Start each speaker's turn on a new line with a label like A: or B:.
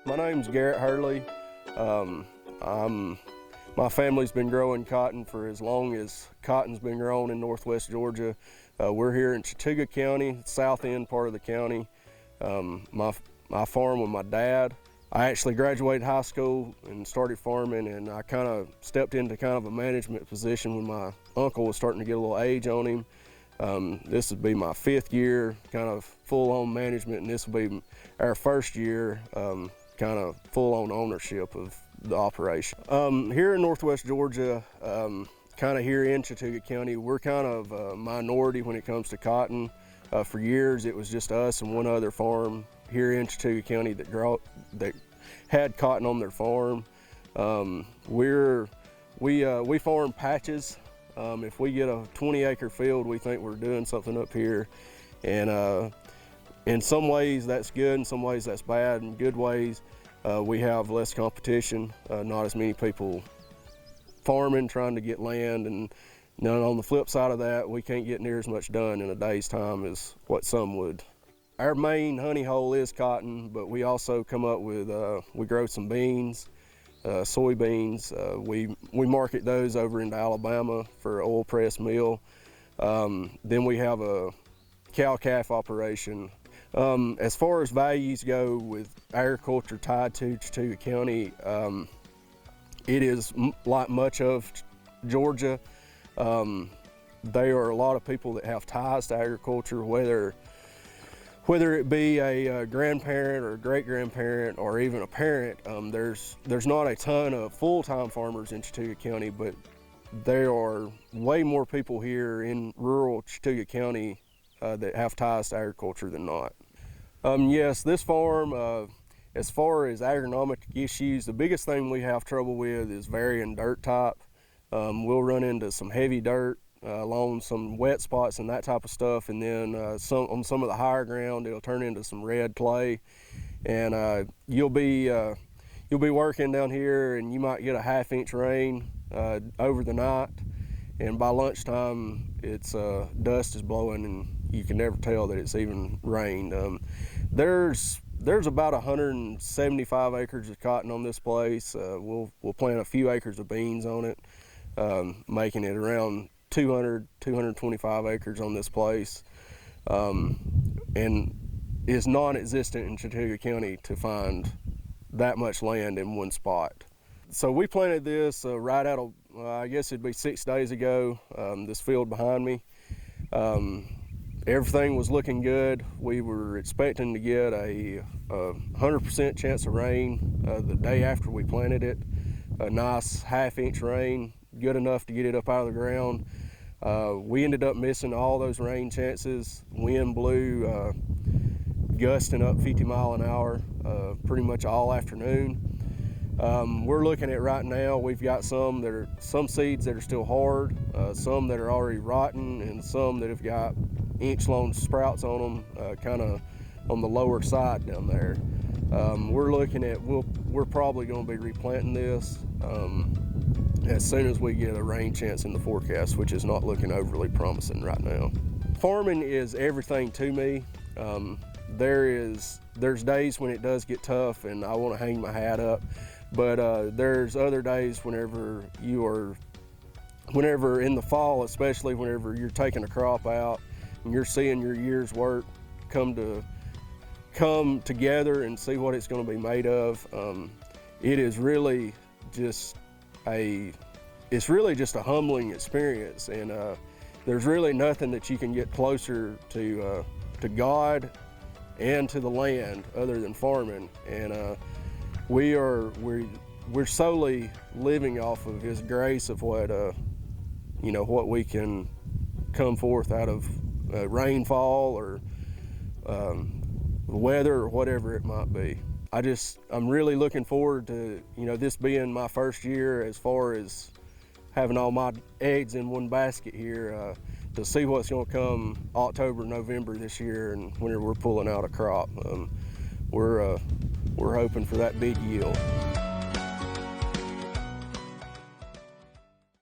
A: My name's Garrett Hurley. My family's been growing cotton for as long as cotton's been grown in northwest Georgia. We're here in Chattooga County, south end part of the county. I farm with my dad. I actually graduated high school and started farming, and I kind of stepped into kind of a management position when my uncle was starting to get a little age on him. This would be my 5th year, kind of full-on management, and this will be our 1st year, kind of full-on ownership of the operation. Here in northwest Georgia, kind of here in Chattooga County, we're kind of a minority when it comes to cotton. For years, it was just us and one other farm here in Chattooga County that had cotton on their farm. We farm patches. If we get a 20-acre field, we think we're doing something up here. And in some ways that's good, in some ways that's bad. In good ways, we have less competition, not as many people farming, trying to get land. And on the flip side of that, we can't get near as much done in a day's time as what some would. Our main honey hole is cotton, but we also come up with, we grow some beans, soybeans. We market those over into Alabama for oil press mill. Then we have a cow-calf operation. As far as values go with agriculture tied to Chattooga County, it is like much of Georgia. There are a lot of people that have ties to agriculture, whether it be a grandparent or a great-grandparent or even a parent. There's not a ton of full-time farmers in Chattooga County, but there are way more people here in rural Chattooga County that have ties to agriculture than not. Yes, this farm, as far as agronomic issues, the biggest thing we have trouble with is varying dirt type. We'll run into some heavy dirt along some wet spots and that type of stuff, and then on some of the higher ground, it'll turn into some red clay. And you'll be working down here, and you might get a ½ inch rain over the night, and by lunchtime, it's dust is blowing, and you can never tell that it's even rained. There's about 175 acres of cotton on this place. We'll plant a few acres of beans on it, making it around 225 acres on this place, and it's non-existent in Chattooga County to find that much land in one spot. So we planted this right out of, I guess it'd be 6 days ago, this field behind me. Everything was looking good. We were expecting to get a 100% chance of rain the day after we planted it. A nice ½ inch rain, good enough to get it up out of the ground. We ended up missing all those rain chances. Wind blew gusting up 50 miles an hour pretty much all afternoon. We're looking at right now, we've got some seeds that are still hard, some that are already rotten, and some that have got inch-long sprouts on them, kind of on the lower side down there. We're looking at, we're probably going to be replanting this as soon as we get a rain chance in the forecast, which is not looking overly promising right now. Farming is everything to me. There's days when it does get tough and I want to hang my hat up, but there's other days whenever in the fall, especially whenever you're taking a crop out and you're seeing your year's work come together and see what it's going to be made of. It is really just a humbling experience, and there's really nothing that you can get closer to God and to the land other than farming. And we're solely living off of His grace of what we can come forth out of rainfall or weather or whatever it might be. I'm really looking forward to this being my 1st year as far as having all my eggs in one basket here, to see what's going to come October, November this year, and whenever we're pulling out a crop. We're hoping for that big yield.